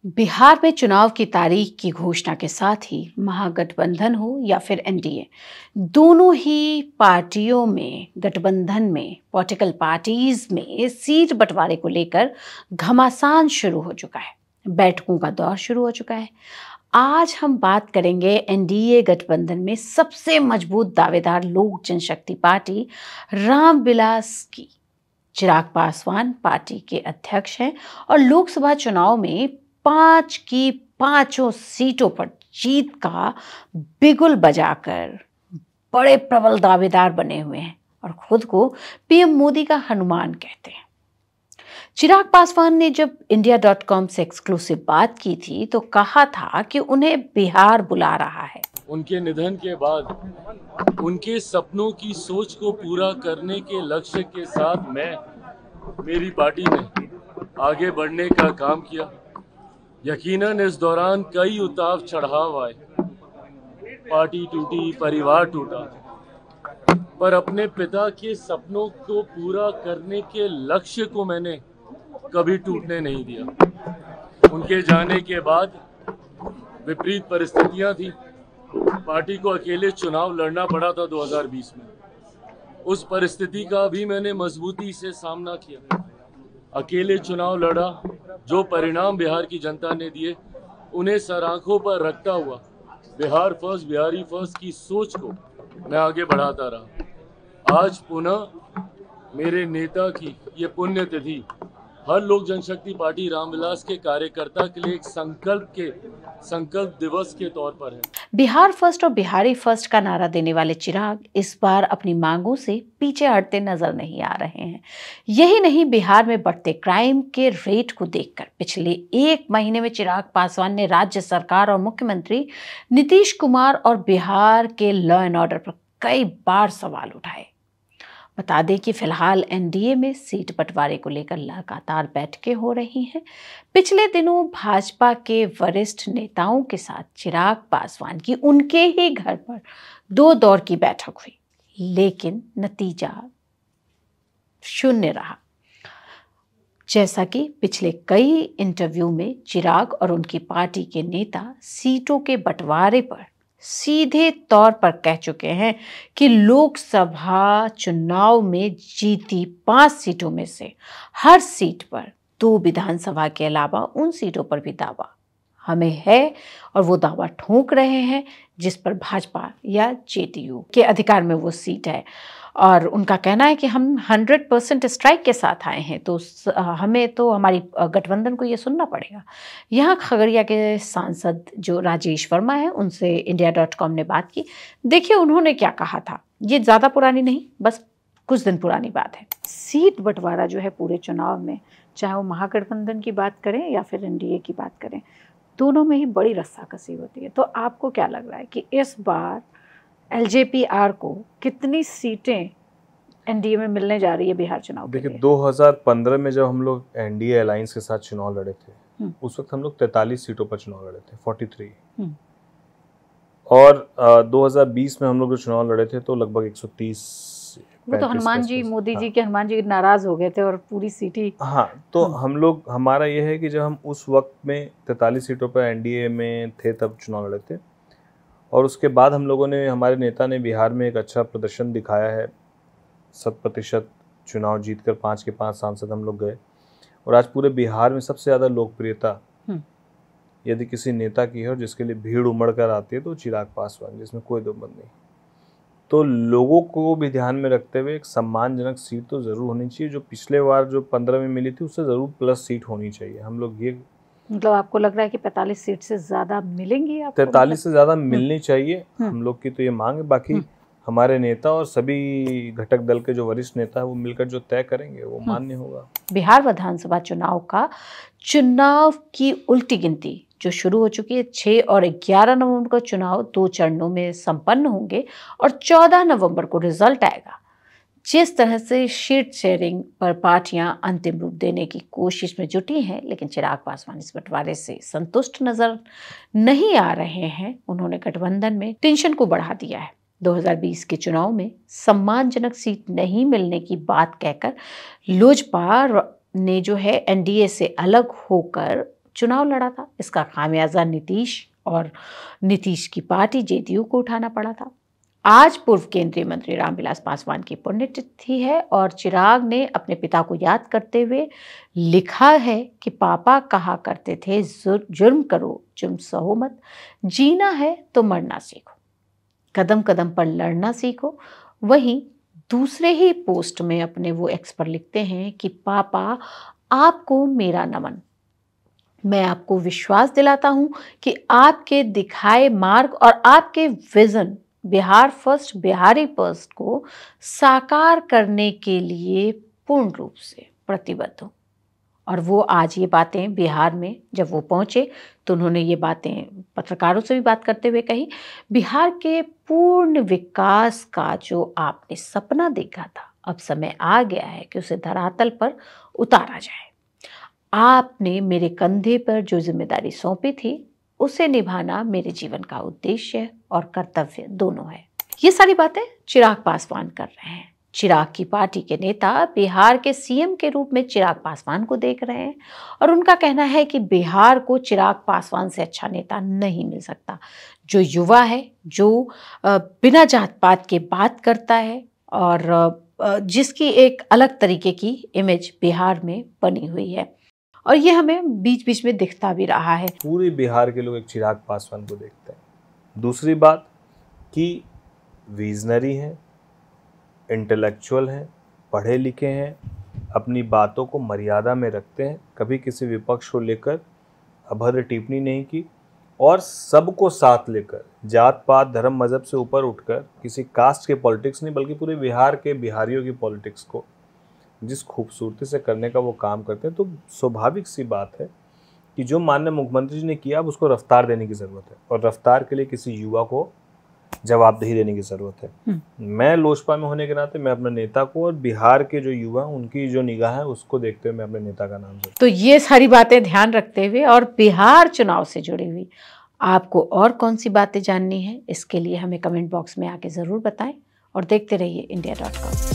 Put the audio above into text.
बिहार में चुनाव की तारीख की घोषणा के साथ ही महागठबंधन हो या फिर एनडीए, दोनों ही पार्टियों में गठबंधन में पॉलिटिकल पार्टीज में सीट बंटवारे को लेकर घमासान शुरू हो चुका है। बैठकों का दौर शुरू हो चुका है। आज हम बात करेंगे एनडीए गठबंधन में सबसे मजबूत दावेदार लोक जनशक्ति पार्टी रामविलास की। चिराग पासवान पार्टी के अध्यक्ष हैं और लोकसभा चुनाव में 5 की 5 सीटों पर जीत का बिगुल बजाकर बड़े प्रबल दावेदार बने हुए हैं और खुद को पीएम मोदी का हनुमान कहते हैं। चिराग पासवान ने जब India.com से एक्सक्लूसिव बात की थी तो कहा था कि उन्हें बिहार बुला रहा है। उनके निधन के बाद उनके सपनों की सोच को पूरा करने के लक्ष्य के साथ मेरी पार्टी ने आगे बढ़ने का काम किया। यकीनन इस दौरान कई उतार चढ़ाव आए, पार्टी टूटी, परिवार टूटा, पर अपने पिता के सपनों को पूरा करने के लक्ष्य को मैंने कभी टूटने नहीं दिया। उनके जाने के बाद विपरीत परिस्थितियां थी। पार्टी को अकेले चुनाव लड़ना पड़ा था 2020 में। उस परिस्थिति का भी मैंने मजबूती से सामना किया, अकेले चुनाव लड़ा। जो परिणाम बिहार की जनता ने दिए उन्हें सर आंखों पर रखता हुआ बिहार फर्स्ट, बिहारी फर्स्ट की सोच को मैं आगे बढ़ाता रहा। आज पुनः मेरे नेता की ये पुण्यतिथि हर लोक जनशक्ति पार्टी रामविलास के कार्यकर्ता के लिए एक संकल्प दिवस के तौर पर है। बिहार फर्स्ट और बिहारी फर्स्ट का नारा देने वाले चिराग इस बार अपनी मांगों से पीछे हटते नजर नहीं आ रहे हैं। यही नहीं, बिहार में बढ़ते क्राइम के रेट को देखकर पिछले 1 महीने में चिराग पासवान ने राज्य सरकार और मुख्यमंत्री नीतीश कुमार और बिहार के लॉ एंड ऑर्डर पर कई बार सवाल उठाए। बता दें कि फिलहाल एनडीए में सीट बंटवारे को लेकर लगातार बैठकें हो रही हैं। पिछले दिनों भाजपा के वरिष्ठ नेताओं के साथ चिराग पासवान की उनके ही घर पर 2 दौर की बैठक हुई, लेकिन नतीजा शून्य रहा। जैसा कि पिछले कई इंटरव्यू में चिराग और उनकी पार्टी के नेता सीटों के बंटवारे पर सीधे तौर पर कह चुके हैं कि लोकसभा चुनाव में जीती 5 सीटों में से हर सीट पर 2 विधानसभा के अलावा उन सीटों पर भी दावा हमें है और वो दावा ठोक रहे हैं जिस पर भाजपा या जेडीयू के अधिकार में वो सीट है। और उनका कहना है कि हम 100% स्ट्राइक के साथ आए हैं, तो हमें तो हमारी गठबंधन को ये सुनना पड़ेगा। यहाँ खगड़िया के सांसद जो राजेश वर्मा है, उनसे India.com ने बात की। देखिए उन्होंने क्या कहा था। ये ज़्यादा पुरानी नहीं, बस कुछ दिन पुरानी बात है। सीट बंटवारा जो है पूरे चुनाव में, चाहे वो महागठबंधन की बात करें या फिर एनडीए की बात करें, दोनों में ही बड़ी रस्साकसी होती है। तो आपको क्या लग रहा है कि इस बार एलजेपी-आर को कितनी सीटें एनडीए में मिलने जा रही है बिहार चुनाव के लिए? देखिए 2015 में जब हम लोग एनडीए अलायंस के साथ चुनाव लड़े थे, उस वक्त हम लोग 43 सीटों पर चुनाव लड़े थे, 43। और 2020 में हम लोग जो चुनाव लड़े थे तो लगभग 130। वो तो हनुमान जी, मोदी जी के हनुमान जी नाराज हो गए थे और पूरी सीट ही। हाँ, तो हम लोग, हमारा ये है कि जब हम उस वक्त में 43 सीटों पर एनडीए में थे तब चुनाव लड़े थे, और उसके बाद हम लोगों ने, हमारे नेता ने बिहार में एक अच्छा प्रदर्शन दिखाया है। 100% चुनाव जीतकर 5 के 5 सांसद हम लोग गए, और आज पूरे बिहार में सबसे ज़्यादा लोकप्रियता यदि किसी नेता की है और जिसके लिए भीड़ उमड़ कर आती है तो चिराग पासवान, जिसमें कोई दो मत नहीं। तो लोगों को भी ध्यान में रखते हुए एक सम्मानजनक सीट तो ज़रूर होनी चाहिए। जो पिछले बार जो 15 में मिली थी उससे ज़रूर प्लस सीट होनी चाहिए। हम लोग ये, मतलब आपको लग रहा है कि 45 सीट से ज़्यादा मिलेंगी आपको? 43 से ज़्यादा मिलनी चाहिए, हम लोग की तो ये मांग है। बाकी हमारे नेता और सभी घटक दल के जो वरिष्ठ नेता है वो मिलकर जो तय करेंगे वो मान्य होगा। बिहार विधानसभा चुनाव की उल्टी गिनती जो शुरू हो चुकी है। 6 और 11 नवंबर को चुनाव 2 चरणों में संपन्न होंगे और 14 नवंबर को रिजल्ट आएगा। जिस तरह से सीट शेयरिंग पर पार्टियां अंतिम रूप देने की कोशिश में जुटी हैं, लेकिन चिराग पासवान इस बंटवारे से संतुष्ट नजर नहीं आ रहे हैं। उन्होंने गठबंधन में टेंशन को बढ़ा दिया है। 2020 के चुनाव में सम्मानजनक सीट नहीं मिलने की बात कहकर लोजपा ने जो है एनडीए से अलग होकर चुनाव लड़ा था। इसका खामियाजा नीतीश और नीतीश की पार्टी जेडीयू को उठाना पड़ा था। आज पूर्व केंद्रीय मंत्री रामविलास पासवान की पुण्यतिथि है और चिराग ने अपने पिता को याद करते हुए लिखा है कि पापा कहा करते थे, जुर्म करो जुर्म सहो मत, जीना है तो मरना सीखो, कदम कदम पर लड़ना सीखो। वहीं दूसरे ही पोस्ट में अपने वो एक्स पर लिखते हैं कि पापा आपको मेरा नमन, मैं आपको विश्वास दिलाता हूं कि आपके दिखाए मार्ग और आपके vision Bihar first, Bihari first को साकार करने के लिए पूर्ण रूप से प्रतिबद्ध हूं। और वो आज ये बातें बिहार में जब वो पहुंचे तो उन्होंने ये बातें पत्रकारों से भी बात करते हुए कही। बिहार के पूर्ण विकास का जो आपने सपना देखा था, अब समय आ गया है कि उसे धरातल पर उतारा जाए। आपने मेरे कंधे पर जो जिम्मेदारी सौंपी थी उसे निभाना मेरे जीवन का उद्देश्य और कर्तव्य दोनों है। ये सारी बातें चिराग पासवान कर रहे हैं। चिराग की पार्टी के नेता बिहार के सीएम के रूप में चिराग पासवान को देख रहे हैं और उनका कहना है कि बिहार को चिराग पासवान से अच्छा नेता नहीं मिल सकता, जो युवा है, जो बिना जात पात के बात करता है और जिसकी एक अलग तरीके की इमेज बिहार में बनी हुई है। और ये हमें बीच बीच में दिखता भी रहा है। पूरे बिहार के लोग एक चिराग पासवान को देखते हैं। दूसरी बात कि विजनरी हैं, इंटेलेक्चुअल हैं, पढ़े लिखे हैं, अपनी बातों को मर्यादा में रखते हैं, कभी किसी विपक्ष को लेकर अभद्र टिप्पणी नहीं की और सबको साथ लेकर, जात पात धर्म मजहब से ऊपर उठकर, किसी कास्ट के पॉलिटिक्स नहीं बल्कि पूरे बिहार के बिहारियों की पॉलिटिक्स को जिस खूबसूरती से करने का वो काम करते हैं, तो स्वाभाविक सी बात है कि जो माननीय मुख्यमंत्री जी ने किया अब उसको रफ्तार देने की ज़रूरत है और रफ्तार के लिए किसी युवा को जवाबदेही देने की ज़रूरत है। मैं लोजपा में होने के नाते मैं अपने नेता को और बिहार के जो युवा उनकी जो निगाह है उसको देखते हुए मैं अपने नेता का नाम तो ये सारी बातें ध्यान रखते हुए और बिहार चुनाव से जुड़ी हुई आपको और कौन सी बातें जाननी है, इसके लिए हमें कमेंट बॉक्स में आके ज़रूर बताएं और देखते रहिए India.com।